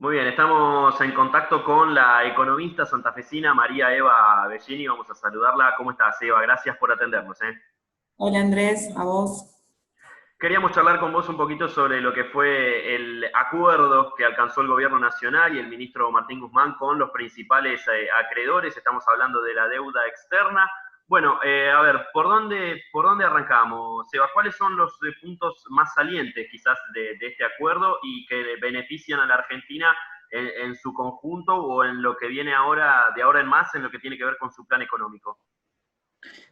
Muy bien, estamos en contacto con la economista santafesina María Eva Bellini. Vamos a saludarla. ¿Cómo estás, Eva? Gracias por atendernos. Hola Andrés, a vos. Queríamos charlar con vos un poquito sobre lo que fue el acuerdo que alcanzó el gobierno nacional y el ministro Martín Guzmán con los principales acreedores. Estamos hablando de la deuda externa. Bueno, a ver, ¿por dónde arrancamos, Eva? ¿Cuáles son los puntos más salientes quizás de este acuerdo y que benefician a la Argentina en su conjunto o en lo que viene ahora, de ahora en más, en lo que tiene que ver con su plan económico?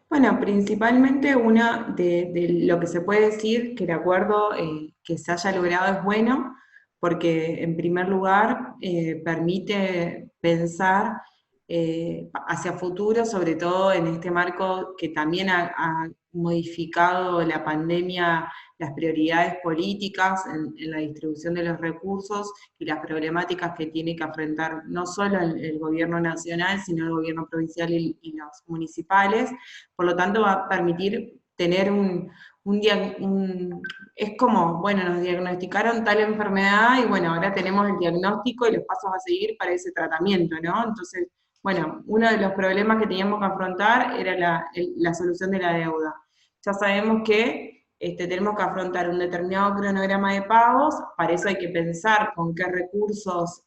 Bueno, principalmente una de lo que se puede decir que el acuerdo que se haya logrado es bueno, porque en primer lugar permite pensar hacia futuro, sobre todo en este marco que también ha modificado la pandemia, las prioridades políticas en la distribución de los recursos y las problemáticas que tiene que afrontar no solo el gobierno nacional, sino el gobierno provincial y los municipales. Por lo tanto, va a permitir tener es como, bueno, nos diagnosticaron tal enfermedad y bueno, ahora tenemos el diagnóstico y los pasos a seguir para ese tratamiento, ¿no? Entonces, bueno, uno de los problemas que teníamos que afrontar era la solución de la deuda. Ya sabemos que tenemos que afrontar un determinado cronograma de pagos, para eso hay que pensar con qué recursos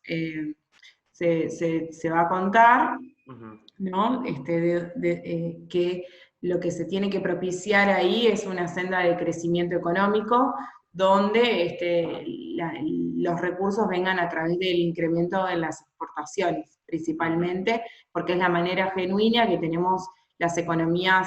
se va a contar, Ujú. ¿no? Que lo que se tiene que propiciar ahí es una senda de crecimiento económico donde los recursos vengan a través del incremento en las exportaciones, Ujú. principalmente, porque es la manera genuina que tenemos las economías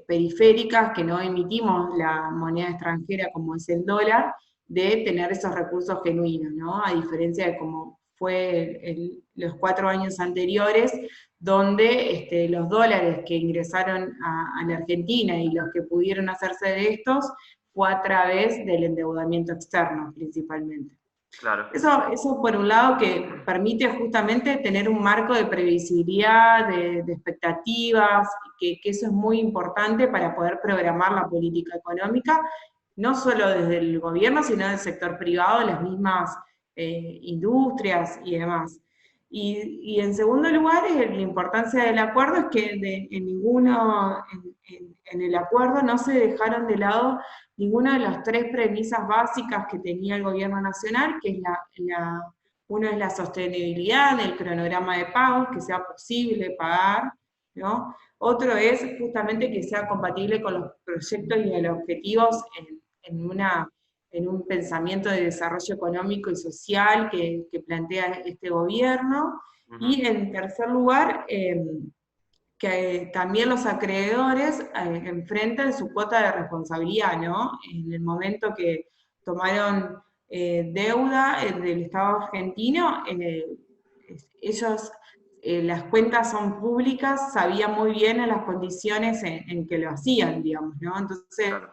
periféricas, que no emitimos la moneda extranjera como es el dólar, de tener esos recursos genuinos, ¿no? A diferencia de cómo fue los 4 años anteriores, donde los dólares que ingresaron a la Argentina y los que pudieron hacerse de estos fue a través del endeudamiento externo principalmente. Claro. Eso por un lado que permite justamente tener un marco de previsibilidad, de expectativas, que eso es muy importante para poder programar la política económica, no solo desde el gobierno, sino del sector privado, las mismas industrias y demás. Y en segundo lugar, la importancia del acuerdo es que en el acuerdo no se dejaron de lado ninguna de las tres premisas básicas que tenía el gobierno nacional, que es uno es la sostenibilidad del cronograma de pagos, que sea posible pagar, ¿no? Otro es justamente que sea compatible con los proyectos y los objetivos en, una, en un pensamiento de desarrollo económico y social que plantea este gobierno. Ujú. Y en tercer lugar, que también los acreedores enfrentan su cuota de responsabilidad, ¿no? En el momento que tomaron deuda del Estado argentino, ellos, las cuentas son públicas, sabían muy bien en las condiciones en que lo hacían, digamos, ¿no? Entonces, Claro.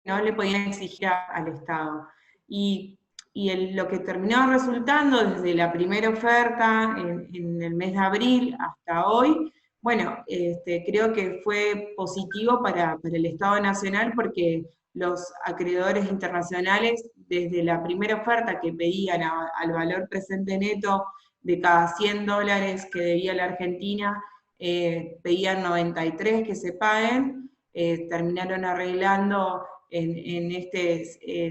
no le podían exigir al Estado. Y, lo que terminó resultando desde la primera oferta en el mes de abril hasta hoy, bueno, creo que fue positivo para el Estado Nacional porque los acreedores internacionales, desde la primera oferta que pedían al valor presente neto de cada 100 dólares que debía la Argentina, pedían 93 que se paguen, terminaron arreglando en este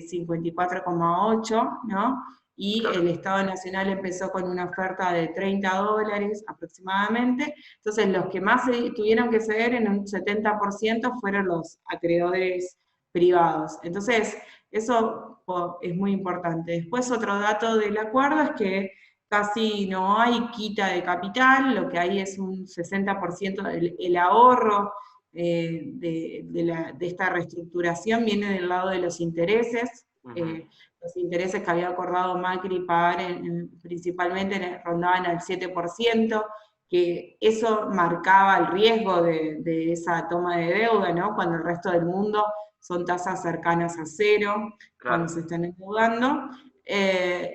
54,8, ¿no? Y Claro. el Estado Nacional empezó con una oferta de 30 dólares aproximadamente. Entonces, los que más tuvieron que ceder en un 70% fueron los acreedores privados. Entonces, eso es muy importante. Después, otro dato del acuerdo es que casi no hay quita de capital, lo que hay es un 60% el ahorro de esta reestructuración viene del lado de los intereses. Ujú. eh, los intereses que había acordado Macri pagar principalmente rondaban al 7%, que eso marcaba el riesgo de esa toma de deuda, ¿no? Cuando el resto del mundo son tasas cercanas a cero, cuando Claro. se están endeudando.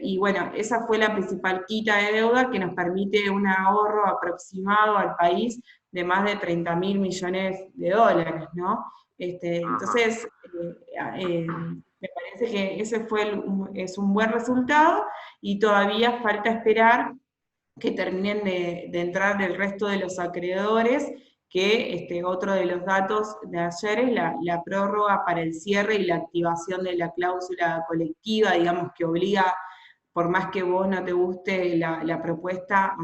Y bueno, esa fue la principal quita de deuda que nos permite un ahorro aproximado al país de más de 30.000 millones de dólares, ¿no? Ajá. Entonces, me parece que ese es un buen resultado y todavía falta esperar que terminen de entrar el resto de los acreedores, que otro de los datos de ayer es la prórroga para el cierre y la activación de la cláusula colectiva, digamos que obliga, por más que vos no te guste la propuesta,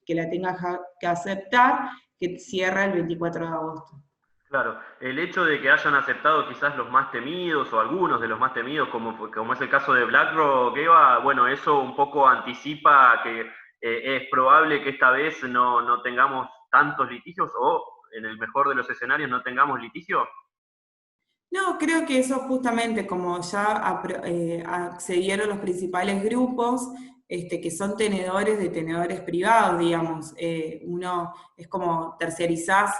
que la tengas que aceptar, que cierra el 24 de agosto. Claro, el hecho de que hayan aceptado quizás los más temidos o algunos de los más temidos, como es el caso de BlackRock, Eva, bueno, eso un poco anticipa que es probable que esta vez no tengamos tantos litigios o en el mejor de los escenarios no tengamos litigio. No, creo que eso justamente como ya accedieron los principales grupos, que son tenedores de tenedores privados, digamos, uno es como terciarizás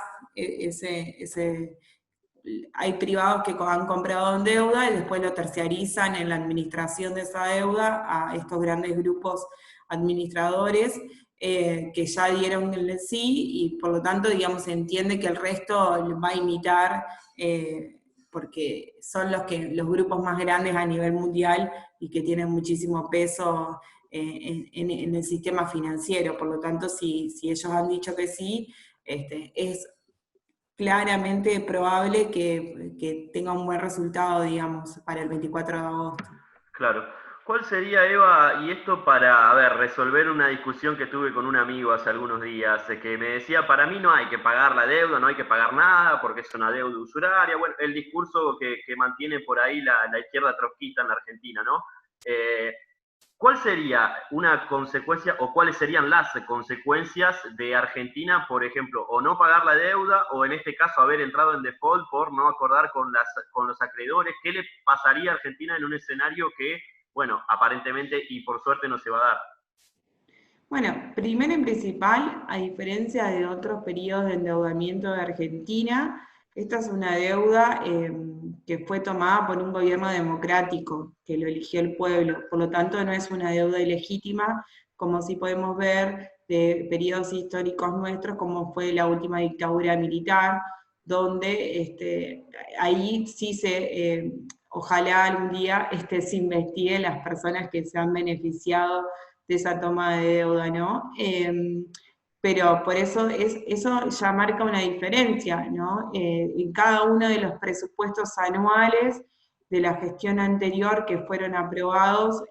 hay privados que han comprado en deuda y después lo terciarizan en la administración de esa deuda a estos grandes grupos administradores que ya dieron el sí y por lo tanto, digamos, se entiende que el resto va a imitar porque son los grupos más grandes a nivel mundial y que tienen muchísimo peso en el sistema financiero. Por lo tanto, si ellos han dicho que sí, es claramente probable que tenga un buen resultado, digamos, para el 24 de agosto. Claro. ¿Cuál sería, Eva, y esto para, a ver, resolver una discusión que tuve con un amigo hace algunos días, que me decía, para mí no hay que pagar la deuda, no hay que pagar nada, porque es una deuda usuraria, bueno, el discurso que mantiene por ahí la izquierda trotskista en la Argentina, ¿no? Eh, ¿Cuál sería una consecuencia o cuáles serían las consecuencias de Argentina, por ejemplo, o no pagar la deuda o en este caso haber entrado en default por no acordar con los acreedores? ¿Qué le pasaría a Argentina en un escenario que, bueno, aparentemente y por suerte no se va a dar? Bueno, primero y principal, a diferencia de otros periodos de endeudamiento de Argentina, esta es una deuda que fue tomada por un gobierno democrático, que lo eligió el pueblo, por lo tanto no es una deuda ilegítima, como sí podemos ver de periodos históricos nuestros, como fue la última dictadura militar, donde ahí sí ojalá algún día se investigue las personas que se han beneficiado de esa toma de deuda, ¿no? Pero por eso eso ya marca una diferencia, ¿no? En cada uno de los presupuestos anuales de la gestión anterior que fueron aprobados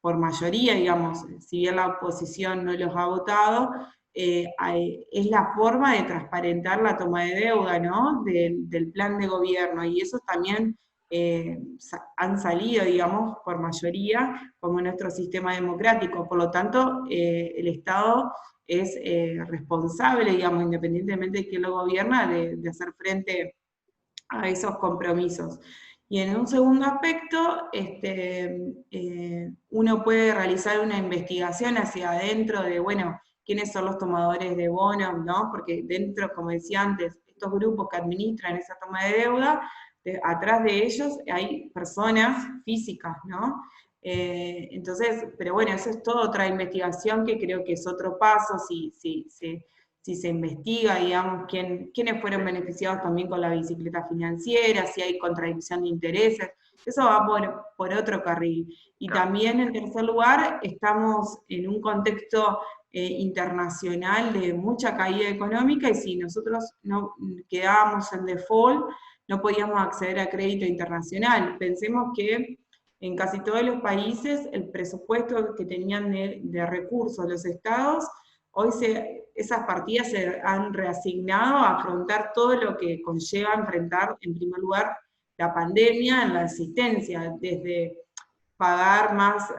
por mayoría, digamos, si bien la oposición no los ha votado, es la forma de transparentar la toma de deuda, ¿no? Del plan de gobierno, y eso también han salido, digamos, por mayoría, como nuestro sistema democrático. Por lo tanto, el Estado es responsable, digamos, independientemente de quién lo gobierna, de hacer frente a esos compromisos. Y en un segundo aspecto, uno puede realizar una investigación hacia adentro de, bueno, quiénes son los tomadores de bonos, ¿no? Porque dentro, como decía antes, estos grupos que administran esa toma de deuda, atrás de ellos hay personas físicas, ¿no? Entonces, pero bueno, eso es toda otra investigación que creo que es otro paso, si se investiga, digamos, quiénes fueron beneficiados también con la bicicleta financiera, si hay contradicción de intereses, eso va por otro carril. Y Claro. también, en tercer lugar, estamos en un contexto internacional de mucha caída económica y si nosotros no quedábamos en default, no podíamos acceder a crédito internacional. Pensemos que en casi todos los países el presupuesto que tenían de recursos los estados, hoy esas partidas se han reasignado a afrontar todo lo que conlleva enfrentar, en primer lugar, la pandemia en la asistencia, desde pagar más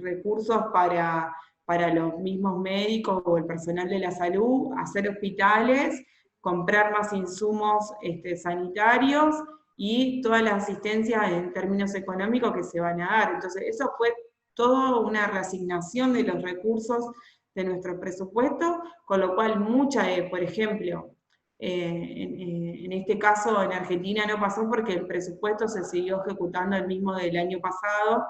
recursos para los mismos médicos o el personal de la salud, hacer hospitales, comprar más insumos sanitarios y toda la asistencia en términos económicos que se van a dar. Entonces, eso fue toda una reasignación de los recursos de nuestro presupuesto, con lo cual mucha por ejemplo, en este caso en Argentina no pasó porque el presupuesto se siguió ejecutando el mismo del año pasado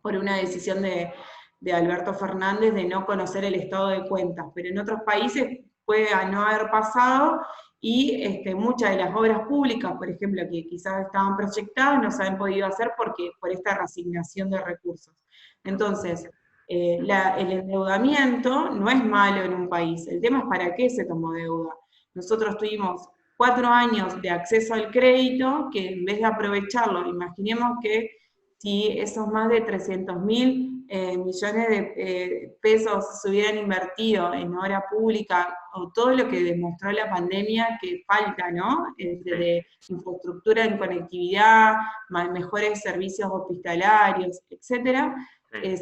por una decisión de Alberto Fernández de no conocer el estado de cuentas, pero en otros países puede no haber pasado, y muchas de las obras públicas, por ejemplo, que quizás estaban proyectadas, no se han podido hacer por esta reasignación de recursos. Entonces, el endeudamiento no es malo en un país, el tema es para qué se tomó deuda. Nosotros tuvimos 4 años de acceso al crédito, que en vez de aprovecharlo, imaginemos que si esos más de 300.000 millones de pesos se hubieran invertido en obra pública, o todo lo que demostró la pandemia que falta, ¿no? De infraestructura en conectividad, mejores servicios hospitalarios, etcétera,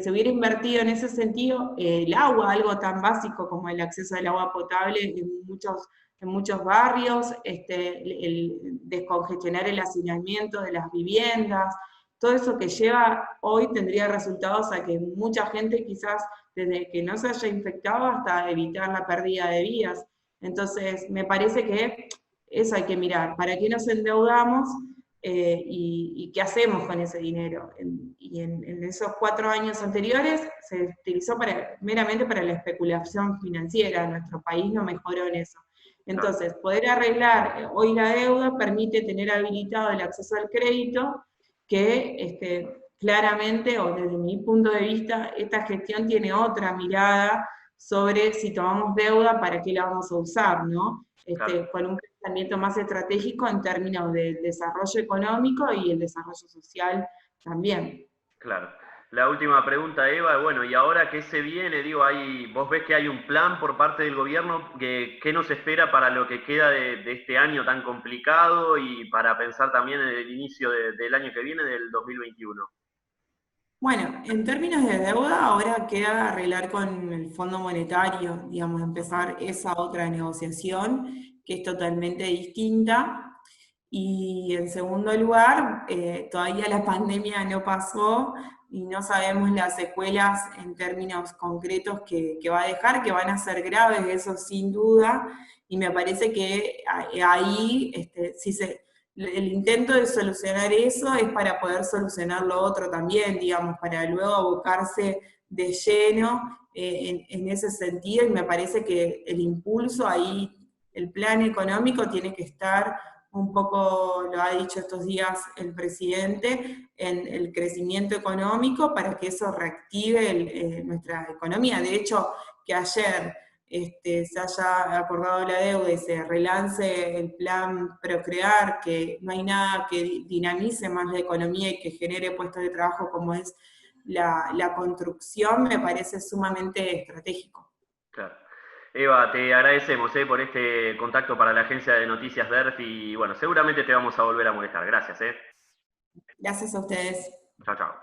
se hubiera invertido en ese sentido el agua, algo tan básico como el acceso al agua potable en muchos barrios, el descongestionar el hacinamiento de las viviendas, todo eso que lleva hoy tendría resultados a que mucha gente quizás desde que no se haya infectado hasta evitar la pérdida de vidas. Entonces, me parece que eso hay que mirar, ¿para qué nos endeudamos y qué hacemos con ese dinero? Y en esos 4 años anteriores se utilizó meramente para la especulación financiera, nuestro país no mejoró en eso. Entonces, poder arreglar hoy la deuda permite tener habilitado el acceso al crédito, que claramente, o desde mi punto de vista, esta gestión tiene otra mirada sobre si tomamos deuda, para qué la vamos a usar, ¿no? Claro. Con un pensamiento más estratégico en términos del desarrollo económico y el desarrollo social también. Claro. La última pregunta, Eva, bueno, ¿y ahora qué se viene? Digo, vos ves que hay un plan por parte del gobierno, ¿qué nos espera para lo que queda de este año tan complicado y para pensar también en el inicio del año que viene, del 2021? Bueno, en términos de deuda, ahora queda arreglar con el Fondo Monetario, digamos, empezar esa otra negociación que es totalmente distinta. Y en segundo lugar, todavía la pandemia no pasó y no sabemos las secuelas en términos concretos que va a dejar, que van a ser graves, eso sin duda, y me parece que ahí, el intento de solucionar eso es para poder solucionar lo otro también, digamos, para luego abocarse de lleno en ese sentido, y me parece que el impulso ahí, el plan económico tiene que estar un poco, lo ha dicho estos días el presidente, en el crecimiento económico para que eso reactive nuestra economía. De hecho, que ayer se haya acordado la deuda y se relance el plan Procrear, que no hay nada que dinamice más la economía y que genere puestos de trabajo como es la construcción, me parece sumamente estratégico. Claro. Eva, te agradecemos por este contacto para la agencia de noticias DERF y bueno, seguramente te vamos a volver a molestar. Gracias. Gracias a ustedes. Chao, chao.